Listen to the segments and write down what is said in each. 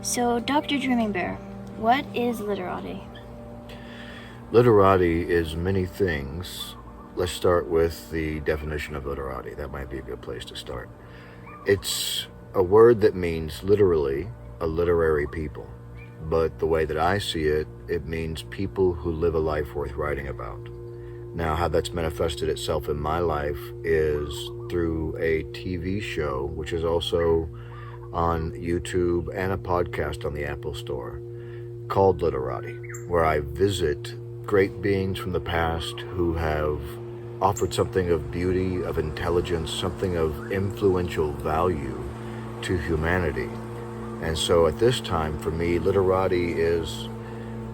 So, Dr. Dreaming Bear, what is literati? Literati is many things. Let's start with the definition of literati. That might be a good place to start. It's a word that means literally a literary people. But the way that I see it, it means people who live a life worth writing about. Now, how that's manifested itself in my life is through a TV show, which is also on YouTube and a podcast on the Apple Store, called Literati, where I visit great beings from the past who have offered something of beauty, of intelligence, something of influential value to humanity. And so at this time, for me, Literati is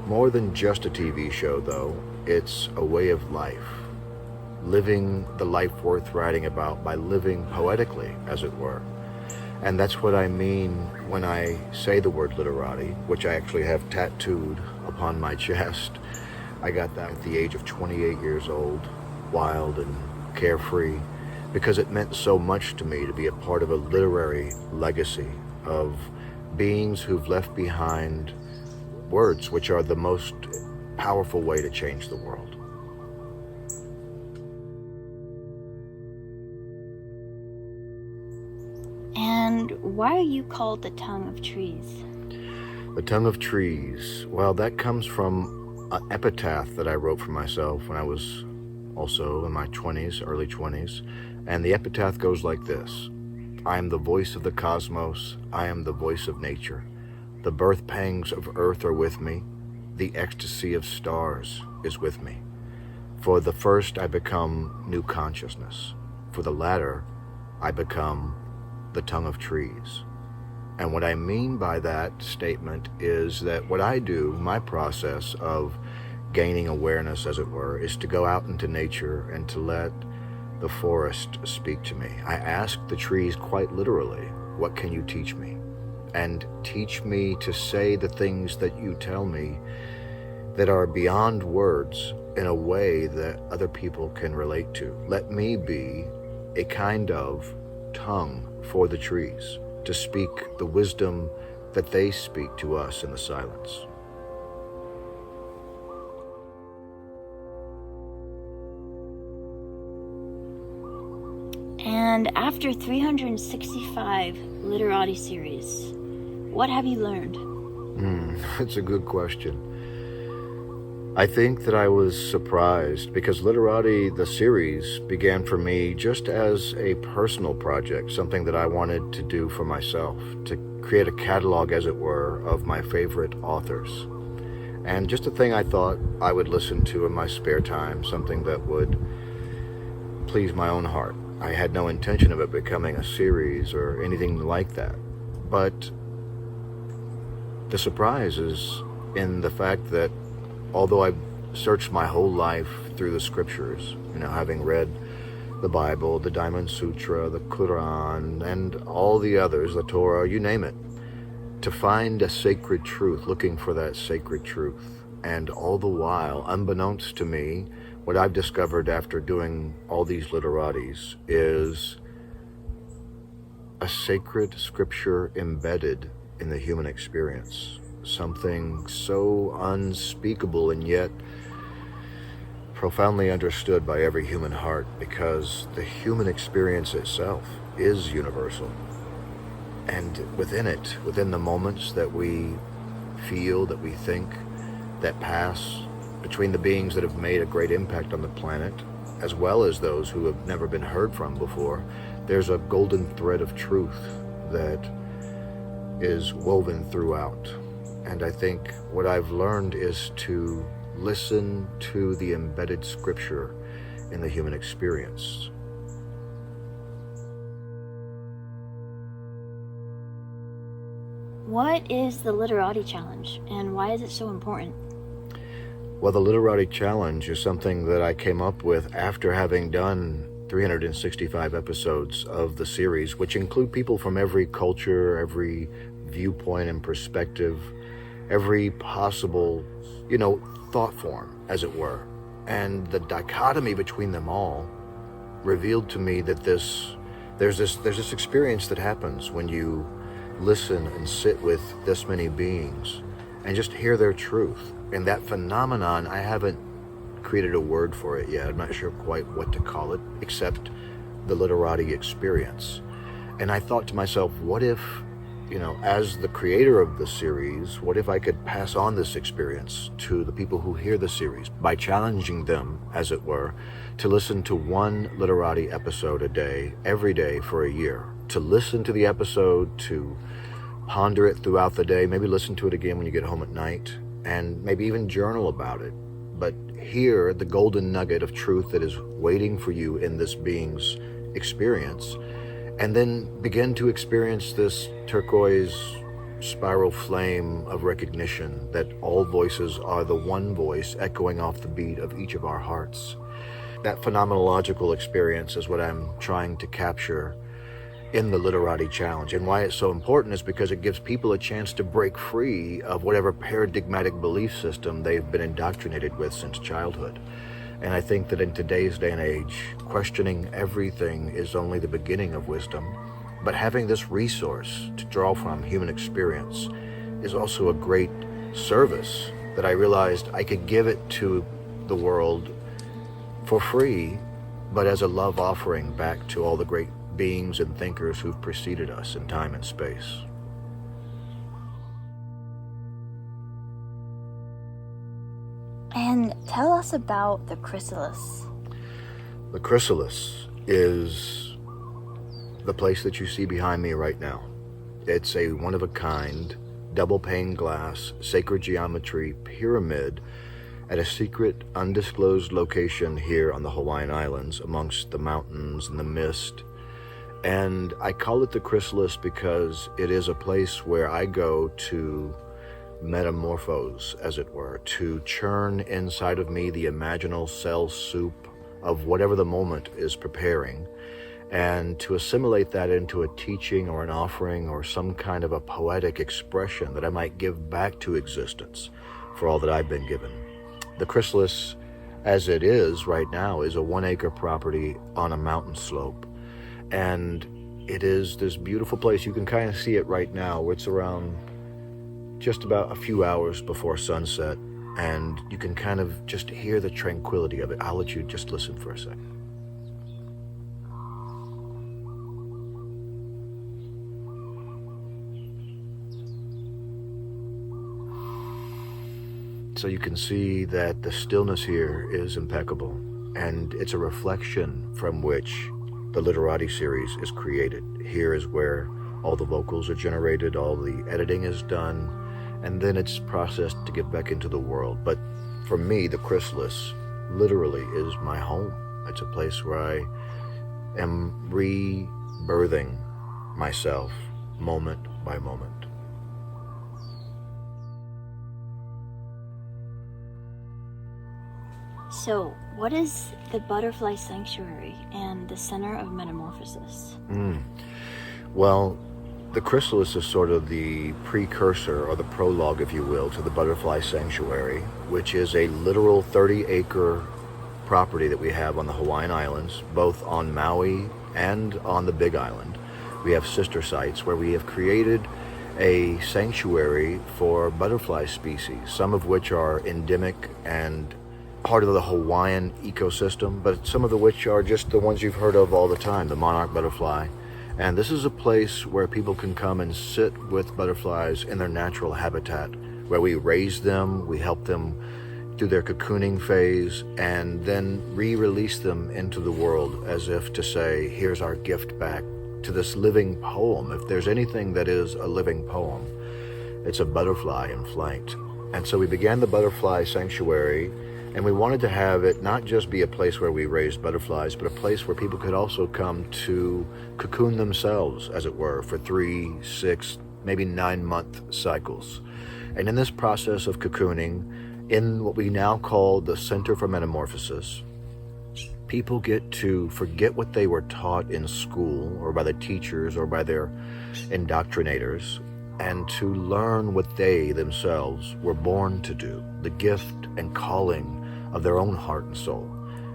more than just a TV show, though. It's a way of life, living the life worth writing about by living poetically, as it were. And that's what I mean when I say the word literati, which I actually have tattooed upon my chest. I got that at the age of 28 years old, wild and carefree, because it meant so much to me to be a part of a literary legacy of beings who've left behind words, which are the most powerful way to change the world. And why are you called the tongue of trees? The tongue of trees, well, that comes from an epitaph that I wrote for myself when I was also in my 20s, early 20s. And the epitaph goes like this: I am the voice of the cosmos, I am the voice of nature. The birth pangs of earth are with me, the ecstasy of stars is with me. For the first I become new consciousness, for the latter I become the tongue of trees. And what I mean by that statement is that what I do, my process of gaining awareness, as it were, is to go out into nature and to let the forest speak to me. I ask the trees quite literally, what can you teach me? And teach me to say the things that you tell me that are beyond words in a way that other people can relate to. Let me be a kind of tongue for the trees to speak the wisdom that they speak to us in the silence. And after 365 literati series, what have you learned? That's a good question. I think that I was surprised because Literati, the series, began for me just as a personal project, something that I wanted to do for myself, to create a catalog, as it were, of my favorite authors. And just a thing I thought I would listen to in my spare time, something that would please my own heart. I had no intention of it becoming a series or anything like that. But the surprise is in the fact that although I've searched my whole life through the scriptures, having read the Bible, the Diamond Sutra, the Quran, and all the others, the Torah, you name it, to find a sacred truth, looking for that sacred truth. And all the while, unbeknownst to me, what I've discovered after doing all these literatis is a sacred scripture embedded in the human experience. Something so unspeakable and yet profoundly understood by every human heart, because the human experience itself is universal. And within it, within the moments that we feel, that we think, that pass between the beings that have made a great impact on the planet, as well as those who have never been heard from before, there's a golden thread of truth that is woven throughout. And I think what I've learned is to listen to the embedded scripture in the human experience. What is the Literati Challenge, and why is it so important? Well, the Literati Challenge is something that I came up with after having done 365 episodes of the series, which include people from every culture, every viewpoint and perspective, every possible, thought form, as it were. And the dichotomy between them all revealed to me that there's this experience that happens when you listen and sit with this many beings and just hear their truth. And that phenomenon, I haven't created a word for it yet. I'm not sure quite what to call it, except the literati experience. And I thought to myself, what if, as the creator of the series, what if I could pass on this experience to the people who hear the series by challenging them, as it were, to listen to one literati episode a day, every day for a year, to listen to the episode, to ponder it throughout the day, maybe listen to it again when you get home at night, and maybe even journal about it. But hear the golden nugget of truth that is waiting for you in this being's experience, and then begin to experience this turquoise spiral flame of recognition that all voices are the one voice echoing off the beat of each of our hearts. That phenomenological experience is what I'm trying to capture in the Literati Challenge. And why it's so important is because it gives people a chance to break free of whatever paradigmatic belief system they've been indoctrinated with since childhood. And I think that in today's day and age, questioning everything is only the beginning of wisdom. But having this resource to draw from, human experience, is also a great service that I realized I could give it to the world for free, but as a love offering back to all the great beings and thinkers who've preceded us in time and space. And tell us about the chrysalis. The chrysalis is the place that you see behind me right now. It's a one-of-a-kind, double-pane glass, sacred geometry pyramid at a secret, undisclosed location here on the Hawaiian Islands, amongst the mountains and the mist. And I call it the chrysalis because it is a place where I go to metamorphose, as it were, to churn inside of me the imaginal cell soup of whatever the moment is preparing, and to assimilate that into a teaching or an offering or some kind of a poetic expression that I might give back to existence for all that I've been given. The chrysalis, as it is right now, is a 1-acre property on a mountain slope. And it is this beautiful place. You can kind of see it right now. It's around just about a few hours before sunset, and you can kind of just hear the tranquility of it. I'll let you just listen for a second. So you can see that the stillness here is impeccable, and it's a reflection from which the Literati series is created. Here is where all the vocals are generated, all the editing is done, and then it's processed to get back into the world. But for me, the chrysalis literally is my home. It's a place where I am rebirthing myself moment by moment. So, what is the butterfly sanctuary and the center of metamorphosis? Well, the chrysalis is sort of the precursor, or the prologue, if you will, to the butterfly sanctuary, which is a literal 30-acre property that we have on the Hawaiian Islands, both on Maui and on the Big Island. We have sister sites where we have created a sanctuary for butterfly species, some of which are endemic and part of the Hawaiian ecosystem, but some of which are just the ones you've heard of all the time, the monarch butterfly. And this is a place where people can come and sit with butterflies in their natural habitat, where we raise them, we help them through their cocooning phase, and then re-release them into the world as if to say, here's our gift back to this living poem. If there's anything that is a living poem, it's a butterfly in flight. And so we began the butterfly sanctuary, and we wanted to have it not just be a place where we raised butterflies, but a place where people could also come to cocoon themselves, as it were, for 3, 6, maybe 9-month cycles. And in this process of cocooning, in what we now call the Center for Metamorphosis, people get to forget what they were taught in school or by the teachers or by their indoctrinators, and to learn what they themselves were born to do, the gift and calling of their own heart and soul,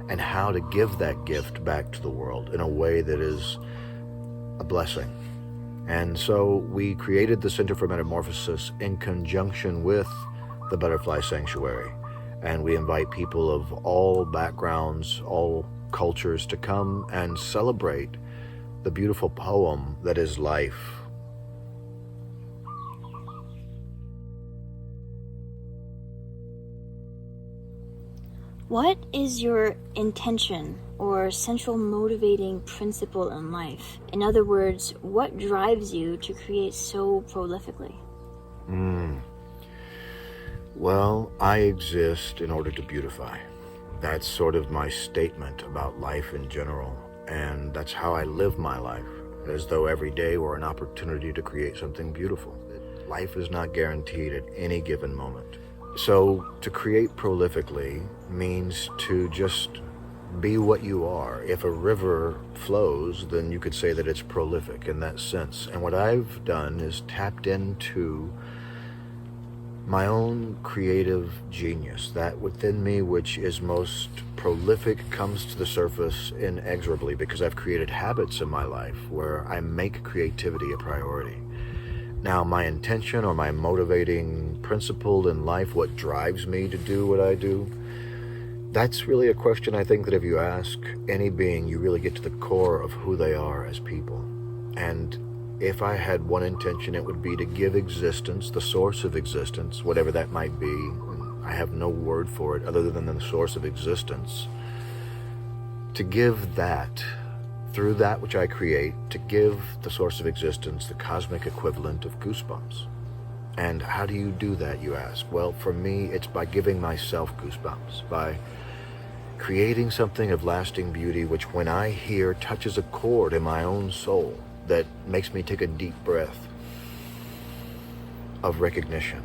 and how to give that gift back to the world in a way that is a blessing. And so we created the Center for Metamorphosis in conjunction with the Butterfly Sanctuary. And we invite people of all backgrounds, all cultures to come and celebrate the beautiful poem that is life. What is your intention or central motivating principle in life? In other words, what drives you to create so prolifically? Well, I exist in order to beautify. That's sort of my statement about life in general, and that's how I live my life, as though every day were an opportunity to create something beautiful. Life is not guaranteed at any given moment. So to create prolifically means to just be what you are. If a river flows, then you could say that it's prolific in that sense. And what I've done is tapped into my own creative genius, that within me which is most prolific comes to the surface inexorably because I've created habits in my life where I make creativity a priority. Now, my intention or my motivating principle in life, what drives me to do what I do, that's really a question I think that if you ask any being, you really get to the core of who they are as people. And if I had one intention, it would be to give existence, the source of existence, whatever that might be. I have no word for it other than the source of existence. To give that, through that which I create, to give the source of existence the cosmic equivalent of goosebumps. And how do you do that, you ask? Well, for me, it's by giving myself goosebumps, by creating something of lasting beauty, which when I hear touches a chord in my own soul that makes me take a deep breath of recognition.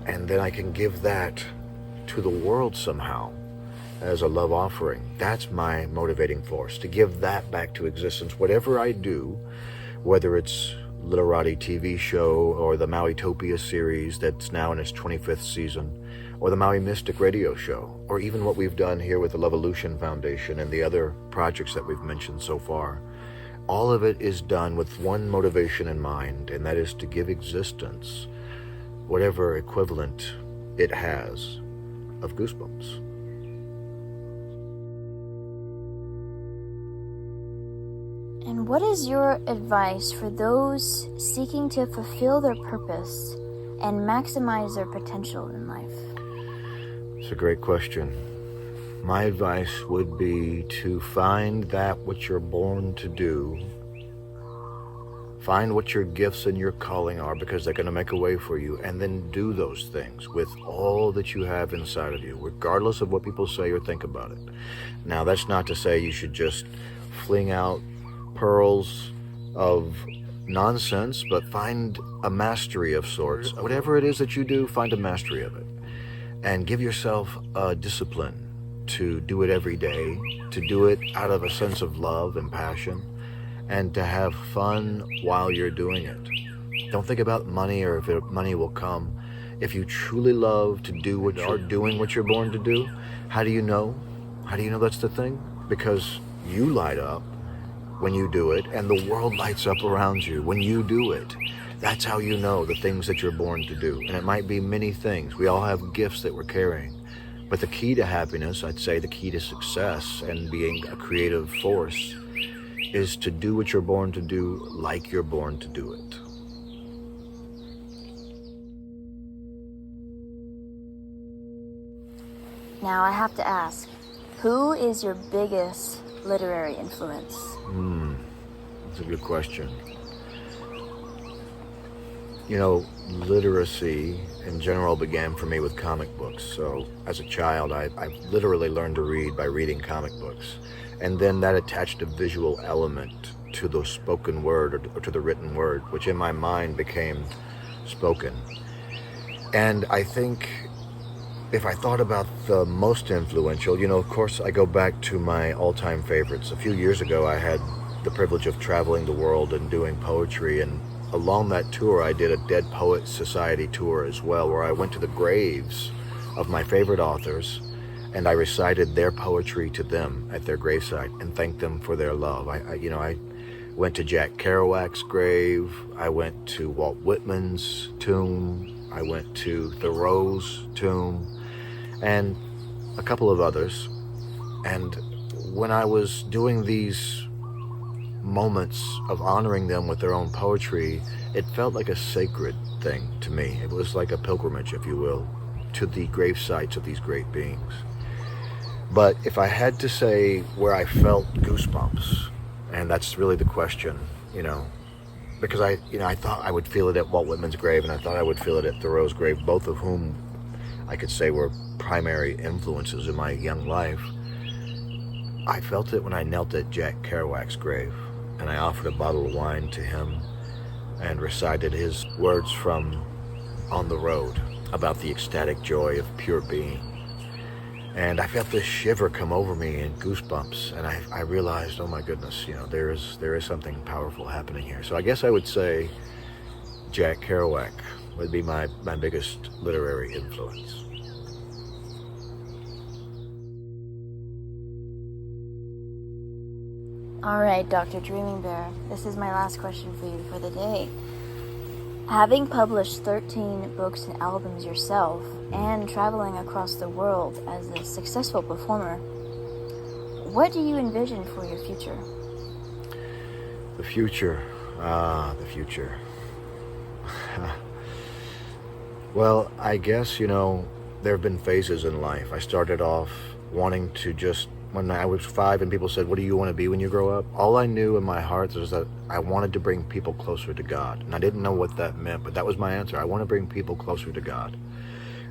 And then I can give that to the world somehow as a love offering. That's my motivating force, to give that back to existence. Whatever I do, whether it's Literati TV show or the Maui-topia series that's now in its 25th season, or the Maui Mystic radio show, or even what we've done here with the Lovolution Foundation and the other projects that we've mentioned so far, all of it is done with one motivation in mind, and that is to give existence whatever equivalent it has of goosebumps. And what is your advice for those seeking to fulfill their purpose and maximize their potential in life? It's a great question. My advice would be to find that which you're born to do. Find what your gifts and your calling are, because they're going to make a way for you, and then do those things with all that you have inside of you, regardless of what people say or think about it. Now, that's not to say you should just fling out pearls of nonsense, but find a mastery of sorts. Whatever it is that you do, find a mastery of it. And give yourself a discipline to do it every day, to do it out of a sense of love and passion, and to have fun while you're doing it. Don't think about money or if money will come. If you truly love to do what you're doing, what you're born to do, how do you know? How do you know that's the thing? Because you light up when you do it, and the world lights up around you when you do it. That's how you know the things that you're born to do. And it might be many things. We all have gifts that we're carrying. But the key to happiness, I'd say the key to success and being a creative force, is to do what you're born to do like you're born to do it. Now I have to ask, who is your biggest literary influence? That's a good question. You know, literacy in general began for me with comic books. So as a child, I literally learned to read by reading comic books. And then that attached a visual element to the spoken word or to the written word, which in my mind became spoken. And I think if I thought about the most influential, you know, of course, I go back to my all-time favorites. A few years ago, I had the privilege of traveling the world and doing poetry, and along that tour, I did a Dead Poets Society tour as well, where I went to the graves of my favorite authors, and I recited their poetry to them at their gravesite and thanked them for their love. I Went to Jack Kerouac's grave. I went to Walt Whitman's tomb. I went to Thoreau's tomb, and a couple of others. And when I was doing these moments of honoring them with their own poetry, it felt like a sacred thing to me. It was like a pilgrimage, if you will, to the grave sites of these great beings. But if I had to say where I felt goosebumps, and that's really the question, because I thought I would feel it at Walt Whitman's grave, and I thought I would feel it at Thoreau's grave, both of whom I could say were primary influences in my young life. I felt it when I knelt at Jack Kerouac's grave, and I offered a bottle of wine to him and recited his words from On the Road about the ecstatic joy of pure being. And I felt this shiver come over me and goosebumps, and I realized, oh my goodness, there is something powerful happening here. So I guess I would say Jack Kerouac would be my biggest literary influence. All right, Dr. Dreaming Bear, this is my last question for you for the day. Having published 13 books and albums yourself and traveling across the world as a successful performer, what do you envision for your future? The future. The future. Well, I guess, there have been phases in life. I started off wanting to when I was 5 and people said, what do you want to be when you grow up? All I knew in my heart was that I wanted to bring people closer to God. And I didn't know what that meant, but that was my answer. I want to bring people closer to God.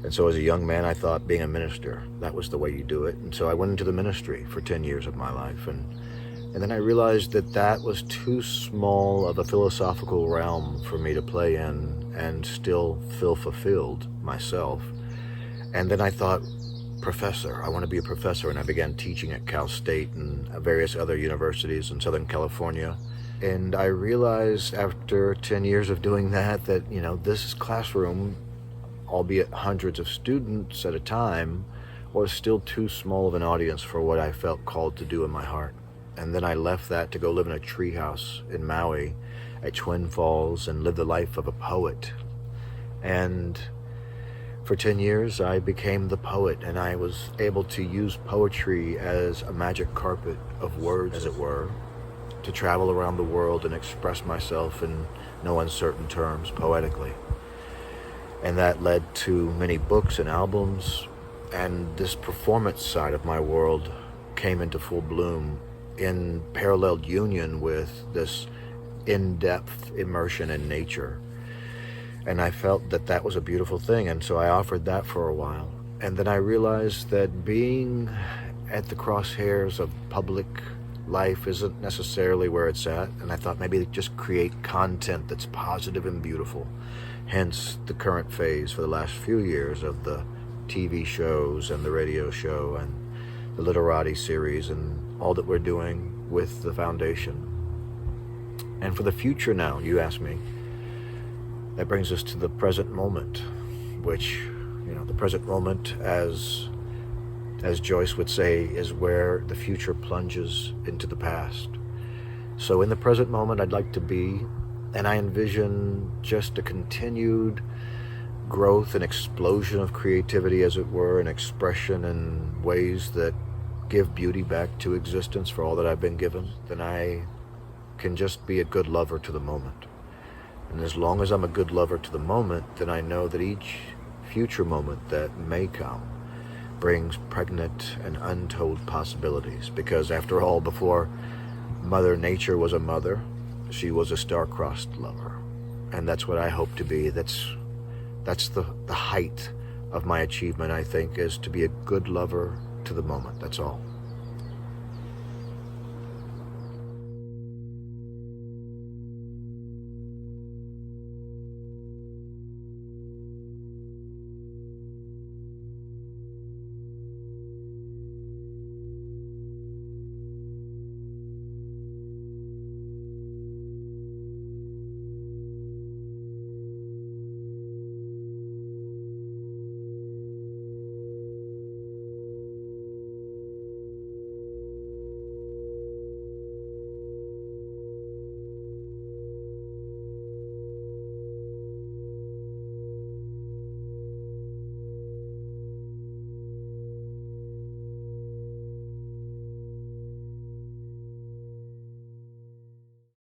And so as a young man, I thought being a minister, that was the way you do it. And so I went into the ministry for 10 years of my life. And then I realized that was too small of a philosophical realm for me to play in and still feel fulfilled myself. And then I thought, professor. I want to be a professor, and I began teaching at Cal State and various other universities in Southern California. And I realized after 10 years of doing that, this classroom, albeit hundreds of students at a time, was still too small of an audience for what I felt called to do in my heart. And then I left that to go live in a treehouse in Maui at Twin Falls and live the life of a poet. And for 10 years, I became the poet, and I was able to use poetry as a magic carpet of words, as it were, to travel around the world and express myself in no uncertain terms poetically. And that led to many books and albums, and this performance side of my world came into full bloom in parallel union with this in-depth immersion in nature. And I felt that was a beautiful thing, and so I offered that for a while. And then I realized that being at the crosshairs of public life isn't necessarily where it's at, and I thought maybe just create content that's positive and beautiful. Hence the current phase for the last few years of the TV shows and the radio show and the Literati series and all that we're doing with the foundation. And for the future now, you ask me, that brings us to the present moment, which, the present moment, as Joyce would say, is where the future plunges into the past. So in the present moment, I'd like to be, and I envision just a continued growth and explosion of creativity, as it were, and expression in ways that give beauty back to existence for all that I've been given. Then I can just be a good lover to the moment. And as long as I'm a good lover to the moment, then I know that each future moment that may come brings pregnant and untold possibilities. Because after all, before Mother Nature was a mother, she was a star-crossed lover. And that's what I hope to be. That's the height of my achievement, I think, is to be a good lover to the moment. That's all.